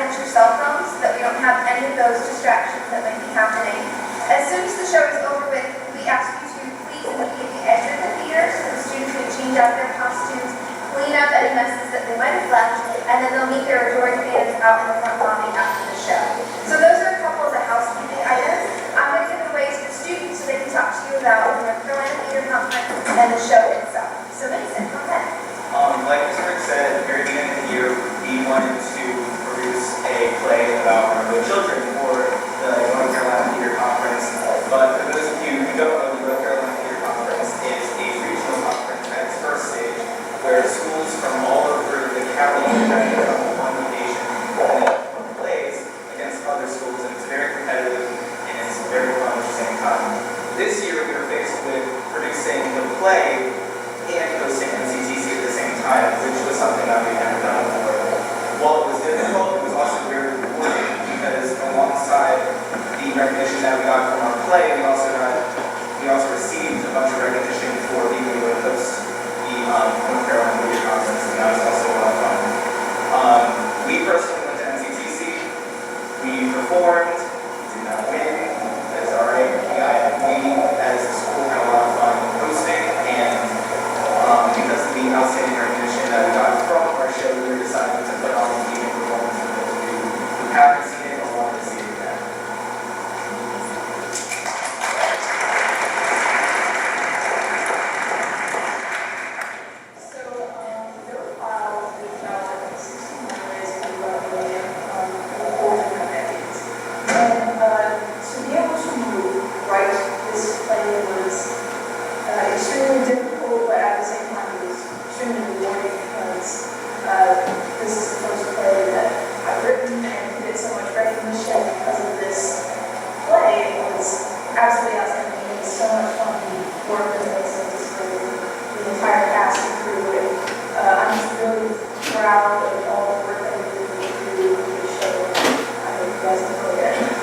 silence your cell phones so that we don't have any of those distractions that might be happening. As soon as the show is over with, we ask you to please immediately exit the theater so the students can change out their costumes, clean up any messes that they might have left, and then they'll meet their adored fans out in the front lobby after the show. So those are a couple of the housekeeping items. I'm going to give it away to the students so they can talk to you about the North Carolina Theater Conference and the show itself. So Mason, go ahead. Like Mr. Rick said, at the very beginning of the year, we wanted to produce a play about runaway children for the North Carolina Theater Conference. But for those of you who don't know, the North Carolina Theater Conference is a regional conference at its first stage, where schools from all over the county have to come to one location and they perform plays against other schools, and it's very competitive and it's very fun at the same time. This year, we were faced with producing the play and hosting NCTC at the same time, which was something that we hadn't done before. While it was difficult, it was also very rewarding because alongside the recognition that we got from our play, we also received a bunch of recognition for being able to host the North Carolina Theater Conference, and that was also a lot of fun. We personally went to NCTC, we performed, did not win, that's alright. We as a school had a lot of fun hosting, and because of the outstanding recognition that we got from our show, we were deciding to put on an evening performance for those of you who haven't seen it or want to see it again. So, Bill filed about 16 years of William over the decades. And to be able to write this play was extremely difficult, but at the same time it was extremely rewarding because this is the first play that I've written, and to get so much recognition because of this play was absolutely outstanding. It was so much fun to work with Mason, the entire cast and crew, and I'm just really proud of all the work that we did to do the show. I hope you guys enjoy it.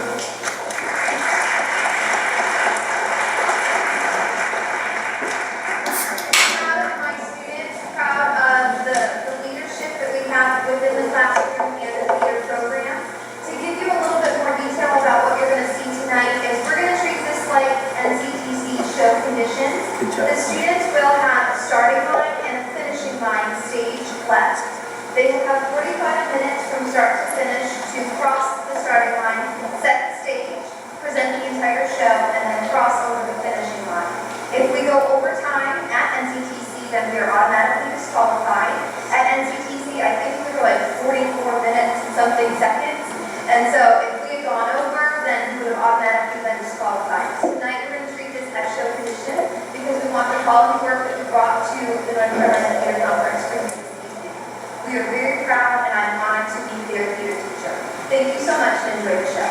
Within the classroom and the theater program. To give you a little bit more detail about what you're going to see tonight is we're going to treat this like NCTC show conditions. The students will have a starting line and a finishing line stage left. They will have 45 minutes from start to finish to cross the starting line, set the stage, present the entire show, and then cross over the finishing line. If we go over time at NCTC, then we are automatically disqualified. At NCTC, I think we were like 44 minutes and something seconds. And so if we had gone over, then we would have automatically been disqualified. Tonight we're going to treat this as show condition because we want the quality work that we brought to the North Carolina Theater Conference for you this evening. We are very proud, and I'm honored to be their theater teacher. Thank you so much, and enjoy the show.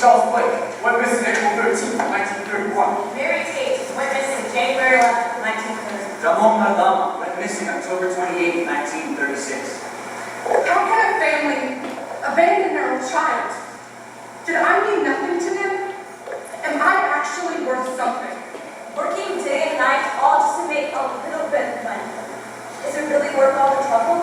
Charles Blake went missing April 13, 1931. Mary Tate went missing January 11, 1930. Ramon Nadal October 28, 1936. How can a family abandon their own child? Did I mean nothing to them? Am I actually worth something? Working day and night all just to make a little bit of money. Is it really worth all the trouble?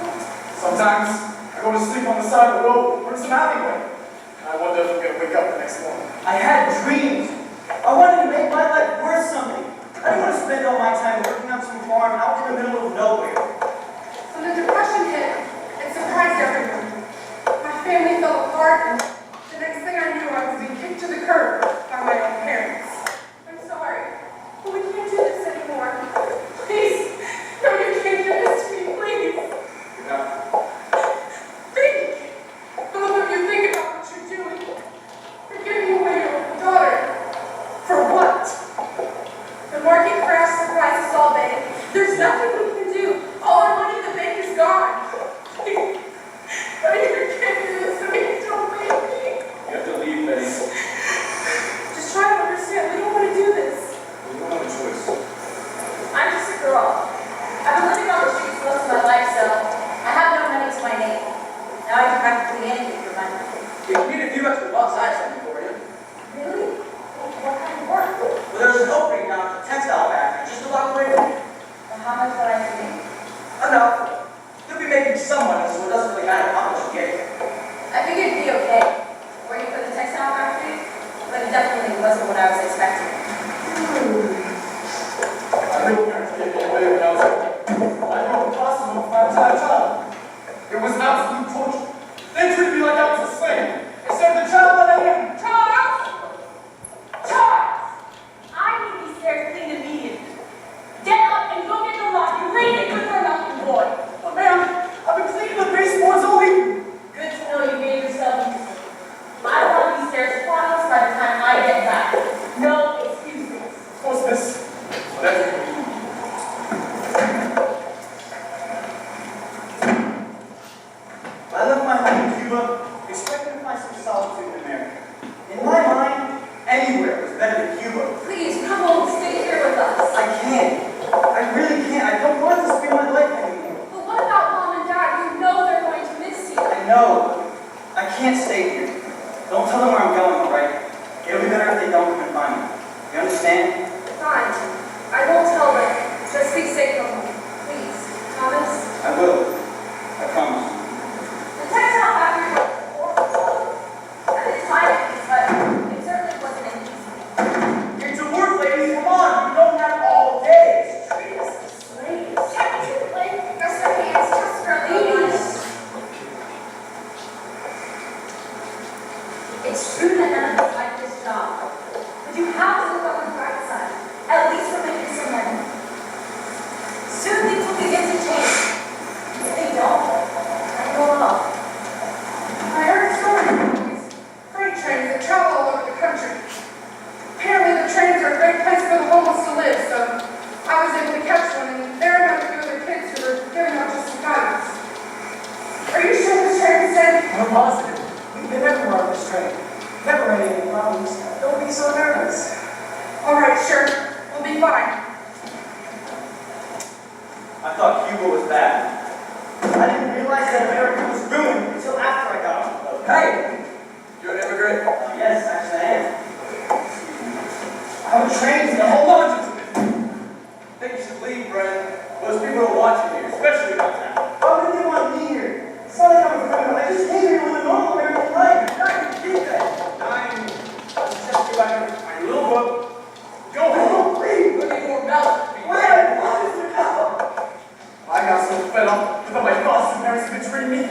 Sometimes I go to sleep on the side of the road or in some alleyway. And I wonder if I'm going to wake up the next morning. I had dreams. I wanted to make my life worth something. I didn't want to spend all my time working on some farm out in the middle of nowhere. When the Depression hit, it surprised everyone. My family fell apart, and the next thing I knew, I was being kicked to the curb by my own parents. I'm sorry, but we can't do this anymore. Please, no, you can't do this to me, please. Think. Both of you think about what you're doing. You're giving away your daughter. For what? The market crashed, the prices all day. There's nothing we can do. All our money in the bank is gone. Please. I mean, you can't do this to me. Don't leave me. You have to leave, Betty. Just try to understand. We don't want to do this. You don't have a choice. I'm just a girl. I've been living on the streets most of my life, so I have no money to my name. Now I do practically anything for money. If you need a few extra bucks, I have something for you. Really? What kind of work? Well, there's an opening down at the textile factory just a block away from me. And how much would I make? Enough. You'll be making some money, so it doesn't really matter how much you get. I figured it'd be okay. Working for the textile factory? But it definitely wasn't what I was expecting. My real parents gave me away when I was young. I knew impossible for my entire childhood. It was absolute torture. They treated me like I was a slave. They said the child that I am. Charles! Charles! I need these stairs cleaned immediately. Get up and go get the lock. You laid it good for nothing, boy. But ma'am, I've been cleaning the baseboards all evening. Good to know you gave yourself useful. I want these stairs spotless by the time I get back. No excuses. What's this? That's it. I left my home in Cuba, expecting to find some solitude in America. In my mind, anywhere was better than Cuba. Please, come home, stay here with us. I can't. I really can't. I don't want this to be my life anymore. But what about Mom and Dad? You know they're going to miss you. I know. I can't stay here. Don't tell them where I'm going, all right? It'll be better if they don't come and find me. You understand? Fine. I won't tell them. Just be safe from home. Please. Thomas? I will. I promise. The textile factory was horrible. At the time, but it certainly wasn't an easy. Get to work, ladies. Come on. You don't have all day. Treat us as slaves. Technically, rest our hands just for a Ladies. It's true that none of us like this job, but you have to look on the bright side. At least we're making some money. Soon things will begin to change. If they don't, I know all. I heard stories of these freight trains that travel all over the country. Apparently the trains are a great place for the homeless to live, so I was able to catch one, and there I met a few other kids who were giving out just some guidance. Are you sure this train is safe? I'm positive. We've been everywhere on this train. Never had any problems. Don't be so nervous. All right, sure. We'll be fine. I thought Cuba was bad. I didn't realize that America was ruined until after I got off the boat. Hey! You're an immigrant? Yes, actually I am. I have a train and a whole bunch of it. I think you should leave, Brent. Those people are watching you, especially about now. Why would they want me here? It's not like I'm a criminal. I just came here with a normal American life. You're not going to keep that. Let's just go back and my little book. Go home. Please. Looking for balance. Where? Why is it now? I got so fed up with how my foster parents have been treating me.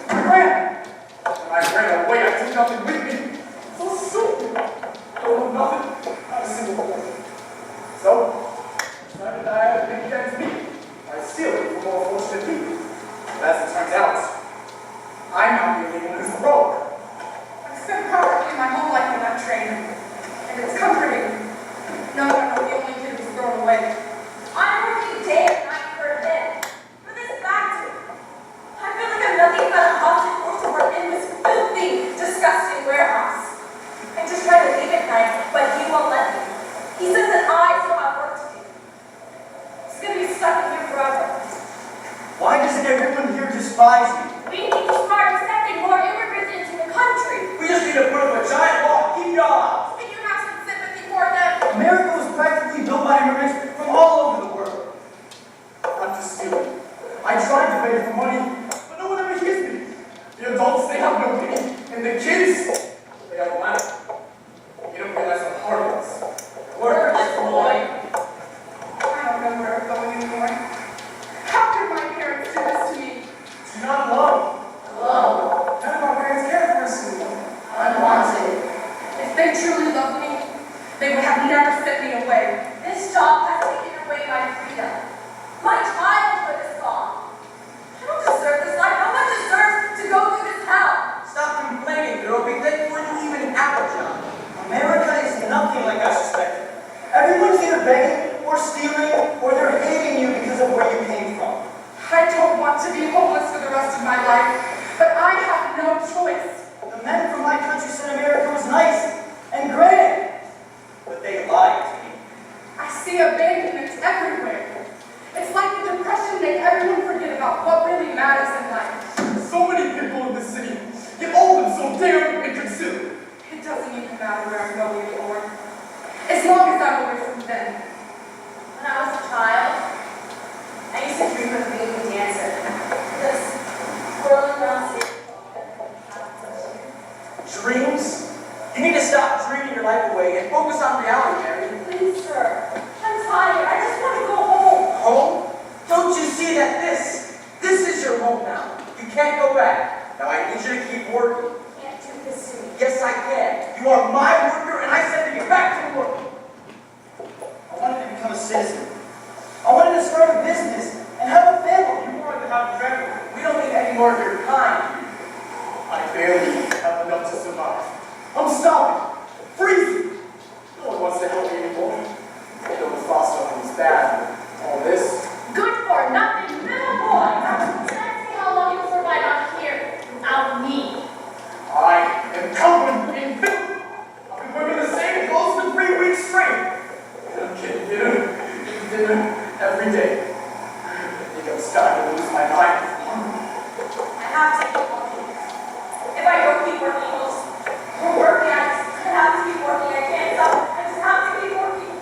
I ran. When I ran away, I took nothing with me. So stupid. I don't know nothing. Not a single word. So, decided I had to make ends meet. I steal it from more fortunate people. But as it turns out, I'm not the only one who's broke. I've spent practically my whole life on that train, and it's comforting. No, I'm not the only kid who's thrown away. I'm working day and night for a living. For this factory. I feel like I'm nothing but a hostage forced to work in this filthy, disgusting warehouse. I just try to leave at night, but he won't let me. He says that I still have work to do. He's gonna be stuck in here forever. or stealing, or they're hating you because of where you came from. I don't want to be homeless for the rest of my life, but I have no choice. The men from my country said America was nice and grand, but they lied to me. I see abandonment everywhere. It's like the depression made everyone forget about what really matters in life. So many people in the city get old and so damn inconsiderate. It doesn't even matter where I'm going anymore, as long as I'm away from them. When I was a child, I used to dream of being a dancer. Just whirling around city. Dreams? You need to stop dreaming your life away and focus on reality, Mary. Please, sir. I'm tired. I just want to go home. Home? Don't you see that this is your home now? You can't go back. Now I need you to keep working. Can't do this to me. Yes, I can. You are my worker, and I said to get back to work. I wanted to become a citizen. I wanted to start a business and have a family. You wanted to have a family. We don't need any more of your kind. I barely have enough to survive. I'm starving, freezing. No one wants to help me anymore. Though the frost is bad. All this. Good for nothing, little boy. Let's see how long you'll survive out here without me. I am covered in filth. I've been wearing the same clothes for 3 weeks straight. I'm getting dinner every day. I think I'm starting to lose my mind. I have to keep working. If I don't keep working, we're working. I have to keep working. I can't stop. I just have to keep working.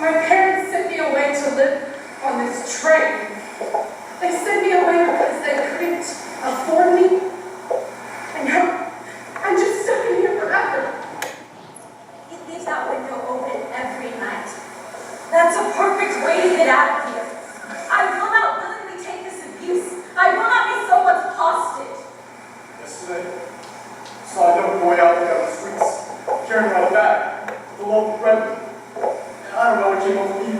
My parents sent me away to live on this train. They sent me away because they couldn't afford me. And now I'm just stuck in here forever. He leaves that window open every night. That's a perfect way to get out of here. I will not willingly take this abuse. I will not be someone's hostage. Yesterday, saw a young boy out there on the streets, carrying my bag with a loaf of bread. And I don't know what came over me.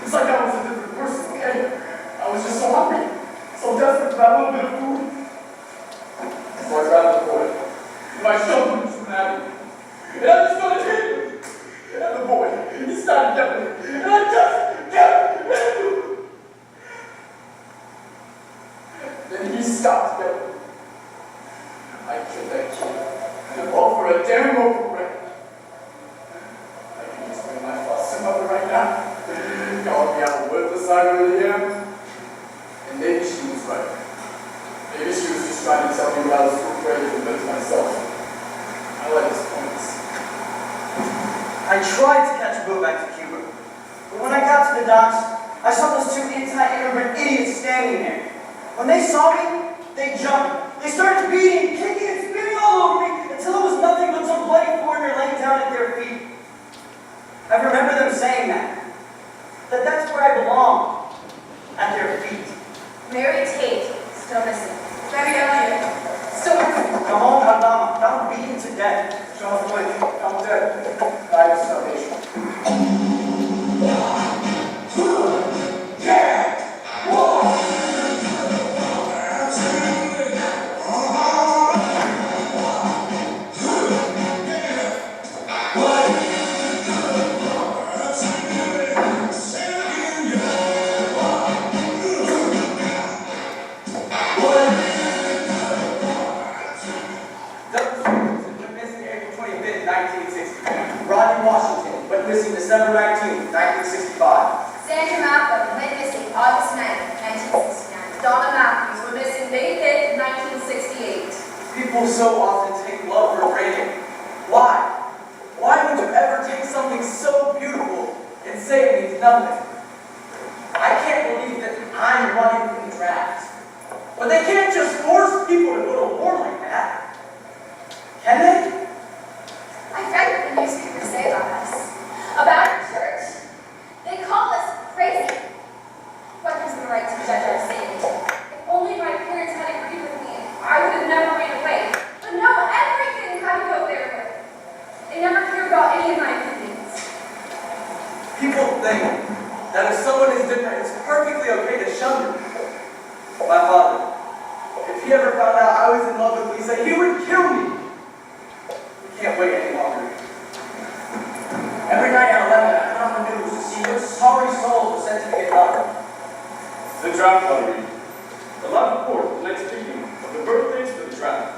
It's like I was a different person, okay? I was just so hungry, so desperate for that little bit of food. So I grabbed the boy, and I shoved him into an alley. And I just started hitting him. And the boy, he started yelling, and I just kept hitting him. Then he stopped yelling. I killed that kid, and all for a damn loaf of bread. I can explain my foster mother right now. Calling me how worthless I really am. And maybe she was right. Maybe she was just trying to tell me what I was too afraid to admit to myself. I like his points. I tried to catch a boat back to Cuba, but when I got to the docks, I saw those two anti-immigrant idiots standing there. When they saw me, they jumped. They started beating, kicking, and spitting all over me until it was nothing but some bloody foreigner laying down at their feet. I remember them saying that's where I belong, at their feet. Mary Tate, still missing. Daddy Elliot, still Come home, Aldama, found beaten to death. Charles Blake, I'm dead. Died of starvation. Rodney Washington went missing December 19, 1965. Sandra Malcolm went missing August 9th, 1969. Donna Matthews went missing May 5th, 1968. People so often take love for granted. Why? Why would you ever take something so beautiful and say it means nothing? I can't believe that I'm running from the draft. But they can't just force people to go to war like that. Can they? I've read what the newspapers say about us, about our church. They call us crazy. What gives them the right to judge our sin? If only my parents had agreed with me, I would have never ran away. But no, everything had to go their way. They never cared about any of my opinions. People think that if someone is different, it's perfectly okay to shun them. My father, if he ever found out I was in love with Lisa, he would kill me. We can't wait any longer. Every night at 11, I put on the news to see your draft lottery. July 4th, the next picking of the birthdays for the draft.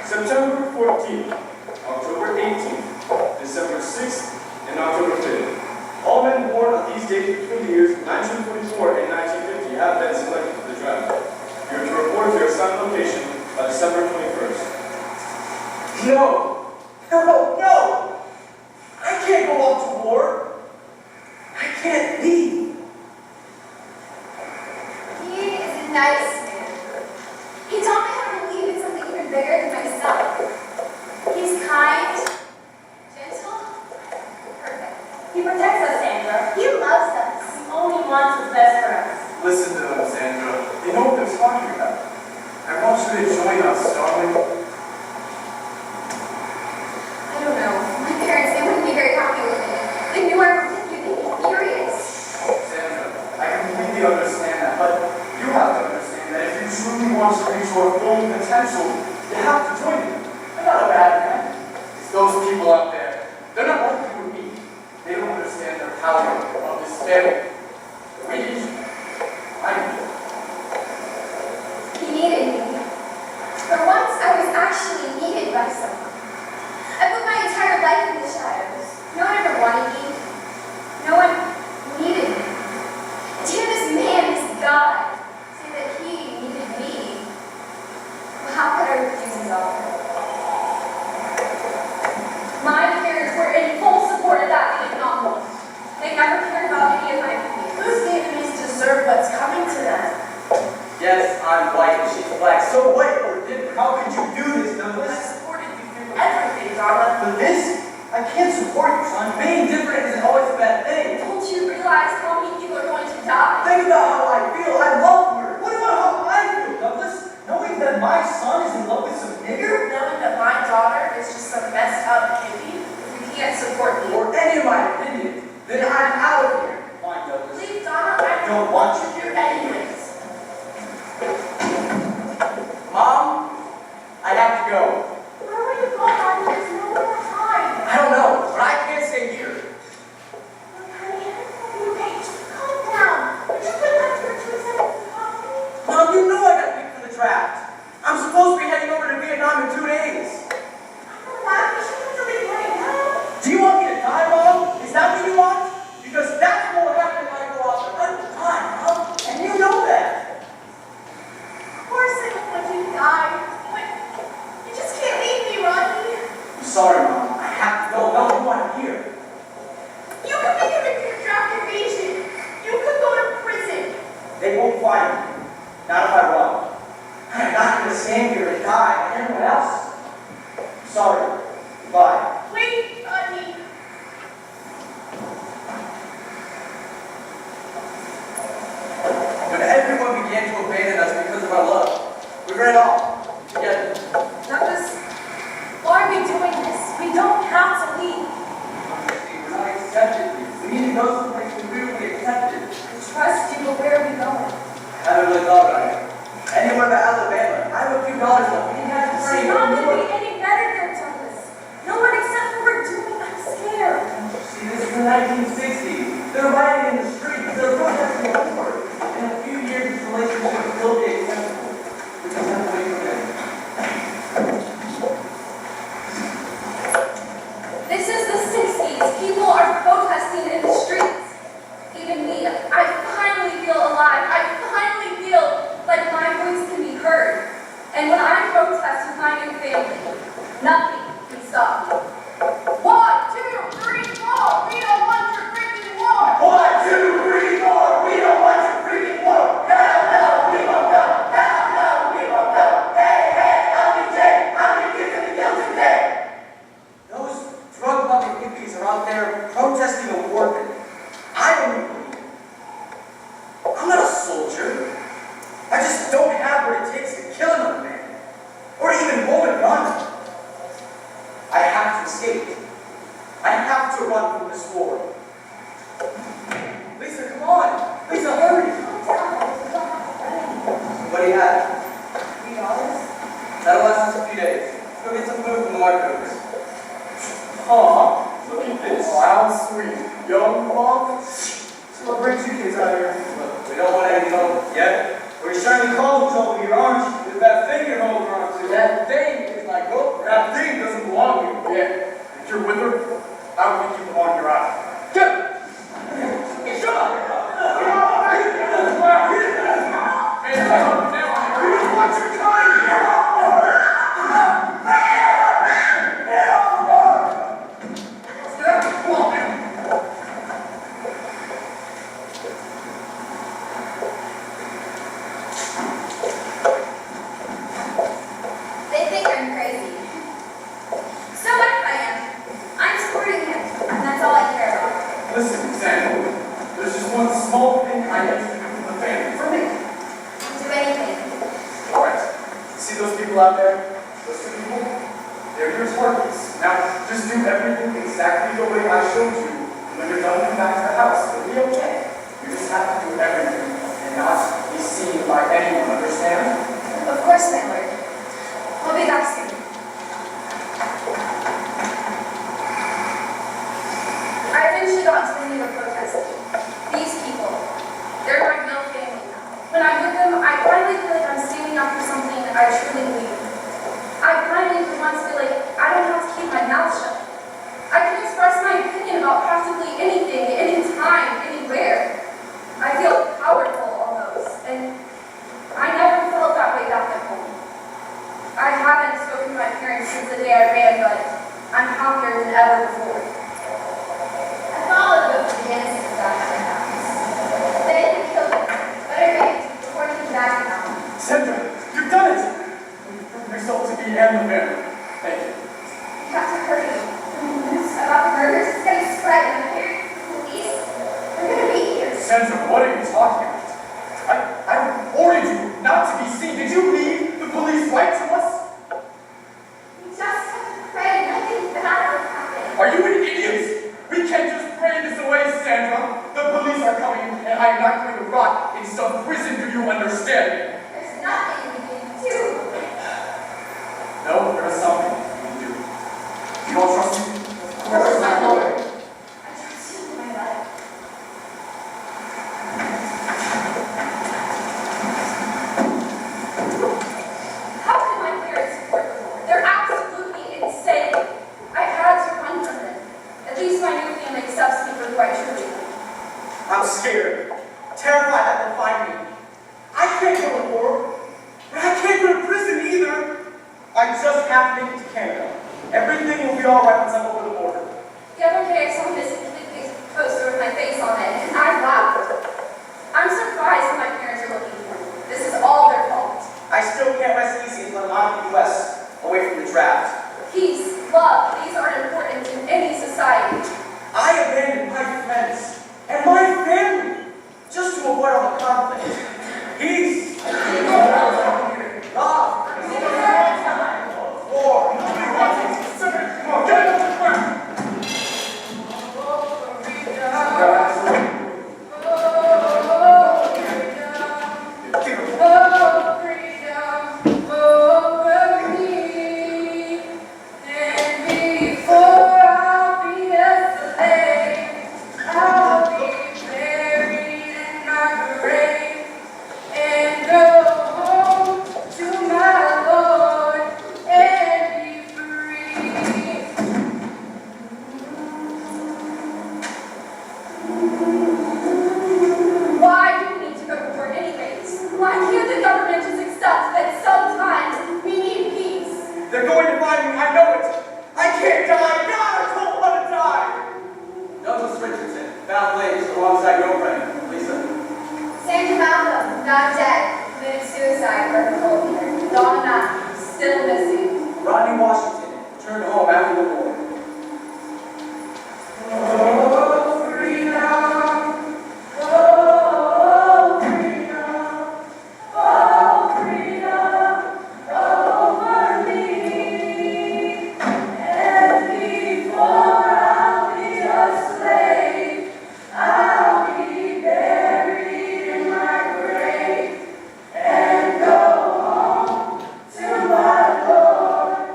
September 14th, October 18th, December 6th, and October 5th. All men born on these dates between the years 1944 and 1950 have been selected for the draft. You are to report to your assigned location by December 21st. No! No! No! I can't go off to war! I can't leave! He is a nice man. He taught me how to believe in something even bigger than myself. He's kind, gentle, perfect. He protects us, Sandra. He loves us. He only wants what's best for us. Listen to them, Sandra. They know what they're talking about. I want you to join us, darling. I don't know. My parents, they wouldn't be very happy with it. They knew I was you'd be furious. Sandra, I completely understand that, but you have to understand that if you truly want to reach your full potential, you have to join them. I'm not a bad man. It's those people out there. They're not like you and me. They don't understand the power of this family. We need you. I need you. He needed me. For once, I was actually needed by someone. I put my entire life in the shadows. No one ever wanted me. No one needed me. And to hear this man, this God, say that he needed me, well, how could I refuse his offer? My parents were in full support of that being novel. They never cared about any of my opinions. Those enemies deserve what's coming to them. Yes, I'm white and she's black. So what or different? How could you do this, I Douglas? supported you through everything, Darla. But this? I can't support you, son. Being different isn't always a bad thing. Don't you realize how many people are going to die? Think about how I feel. I love her. What about how I feel, Douglas? Knowing that my son is in love with some nigger? Knowing that my daughter is just some messed up hippie, if you can't support me. Or any of my opinions, then I'm out of here. Fine, Douglas. Leave Donna, I Don't want you here anyways. Mom, I have to go. Where will you go, Marty? There's no more time. I don't know, but I can't stay here. Look, honey, you okay? Just calm down. Would you put that for 2 seconds and talk to me? Mom, you know I got picked for the draft. I'm supposed to be heading over to Vietnam in 2 days. I know that, but you have to leave right now. Do you want me to die, Mom? Is that what you want? Because that's what will happen if I go off and die, Mom. And you know that. Of course I don't want you to die. But you just can't leave me, Rodney. I'm sorry, Mom. I have to go. No, you want to hear. You could be convicted of draft evasion. You could go to prison. They won't find me. Not if I run. I'm not going to stand here and die like everyone else. Sorry. Goodbye. Wait, Rodney. When everyone began to abandon us because of our love, we ran off together. Douglas, why are we doing this? We don't have to leave. We're not accepted. We need to go someplace we really accepted. I trust you, but where are we going? I haven't really thought about it. Anywhere but Alabama. I have a few dollars left. We didn't have to It's trade. not going to be any better there, Douglas. No one except what we're doing. I'm scared. See, this is the 1960s. They're rioting in the streets. They're protesting the war. In a few years, this relationship will still be acceptable. We just have to wait for them. Yeah? Well, you're starting to call trouble here, aren't you? With that thing you're holding on to. That thing is my girlfriend. That thing doesn't belong to you. Yeah. If you're with her, I would think you belong in your eyes. Get! Shut up! Hey, what's your time? They think I'm crazy. So what if I am? I'm supporting him, and that's all I care about. Listen, Sam, there's just one small thing I need to do for the family. For me. Do anything. All right. See those people out there? Those two people? They're your targets. Now, just do everything exactly the way I showed you. And when you're done, come back to the house. It'll be okay. You just have to do everything and not be seen by anyone, understand? Of course, my lord. We'll be back soon. I eventually got to the name of protest. These people, they're my real family now. When I'm with them, I finally feel like I'm standing up for something I truly believe in. I finally for once feel like I don't have to keep my mouth shut. I can express my opinion about practically anything, anytime, anywhere. I feel powerful almost, and I never felt that way back at home. I haven't spoken to my parents since the day I ran, but I'm happier than ever before. I followed the innocent back to the house. Then he killed him, but I ran before he came back now. Sandra, you've done it! You've proven yourself to be and the family. Thank you. You have to hurry. The news about the murders is going to spread, and the parents, the police, they're going to be here. Sandra, what are you talking about? I ordered you not to be seen. Did you leave the police right to us? We just have to pray nothing bad will happen. Are you an idiot? We can't just pray this away, Sandra. The police are coming, and I'm not going to rot in some prison. Do you understand? There's nothing we can do. No, there is something you can do. You don't trust me? Of course, my lord. I trust you with my life. How can my parents support the war? They're absolutely insane. I had to run from them. At least my new family accepts me for who I truly am. I'm scared. Terrified that they'll find me. I can't go to war. But I can't go to prison either. I just have to make it to Canada. Everything will be alright once I'm over the border. The other day I saw this big poster with my face on it, and I laughed. I'm surprised what my parents are looking for. This is all their fault. I still can't rest easy until I'm out of the U.S., away from the draft. Peace, love, these are important in any society. I abandoned my friends and my family just to avoid all the conflict. Peace. Love. War. Nobody wants it. Come on, get it. They're going to find me, I know it. I can't die. God, I don't want to die. Douglas Richardson, found ladies alongside girlfriend, Lisa. Sandra Malcolm, not dead, committed suicide for cold here. Donna Matthews, still missing. Rodney Washington, returned home after the war. And go home to my Lord.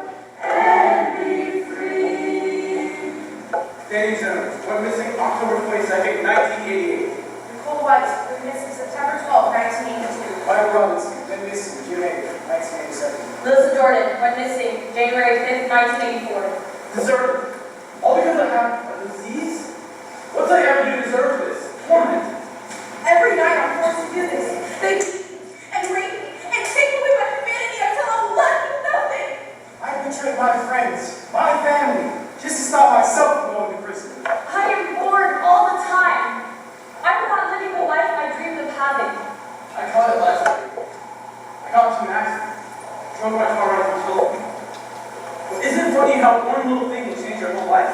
30th, 1984. Deserve? All because I have a disease? What did I ever do to deserve this? Torment. Every night I'm forced to do this. They beat me and rape me and take away my humanity until I'm left with nothing. I betrayed my friends, my family, just to stop myself from going to prison. I am bored all the time. I'm not living the life I dreamed of having. I caught it last week. I got into an accident. Drove my car right through children. But isn't it funny how one little thing can change your whole life?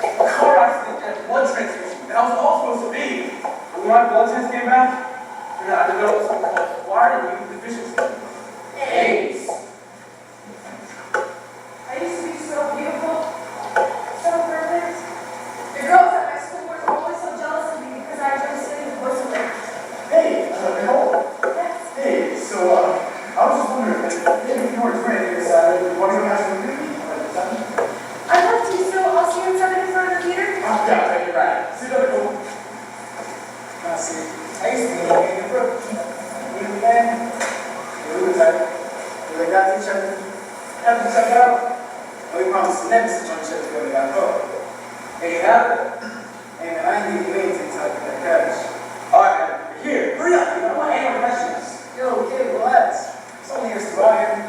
A car accident and blood transfusion. That was all supposed to be. But when my blood test came back, I developed something called acquired immune deficiency. AIDS. I used to be so beautiful, so perfect. The girls at my school were always so jealous of me because I enjoyed sitting with boys of them. Hey, Nicole. Yes. Hey, so, I was just wondering, if you were training this Saturday, what do you have to do? I'd love to, so I'll see you in 7 in front of the theater. Yeah, take it right. See you later, Nicole. Now, see, I used to be in the brook. We began, we were tight. We got each other. Have to check it out. We promised never to join each other together, got caught. Hey, you have it? Hey, man, I ain't need you anything till I get that cabbage. All right, man. Here, hurry up. You don't want anyone catching us. Yo, kid, relax. It's only us two out here.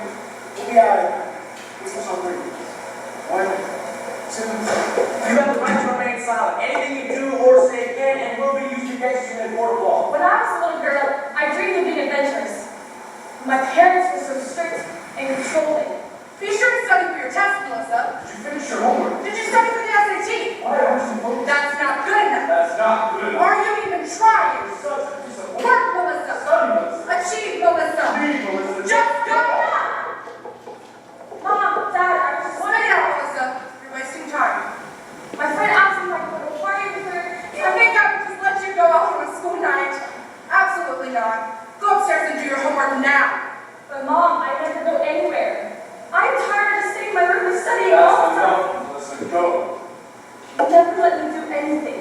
We'll be out here. Let's switch on 3. 1, 2. You have the right to remain silent. Anything you do or say can and will be used against you in a court of law. When I was a little girl, I dreamed of being adventurous. My parents were so strict and controlling. Be sure to study for your test, Melissa. Did you finish your homework? Did you study for the SAT? Why aren't you focused? That's not good enough. That's not good enough. Are you even trying? You're such a disappointment. Work, Melissa. Study, Melissa. Achieve, Melissa. Leave, Melissa. Just go. Mom, Dad, I was just Slow down, Melissa. You're wasting time. My friend asked me if I could go to a party with her. Do you think I would just let you go out on a school night? Absolutely not. Go upstairs and do your homework now. But Mom, I never go anywhere. I'm tired of just sitting in my room and studying all the time. That's enough, Melissa. Go. You never let me do anything.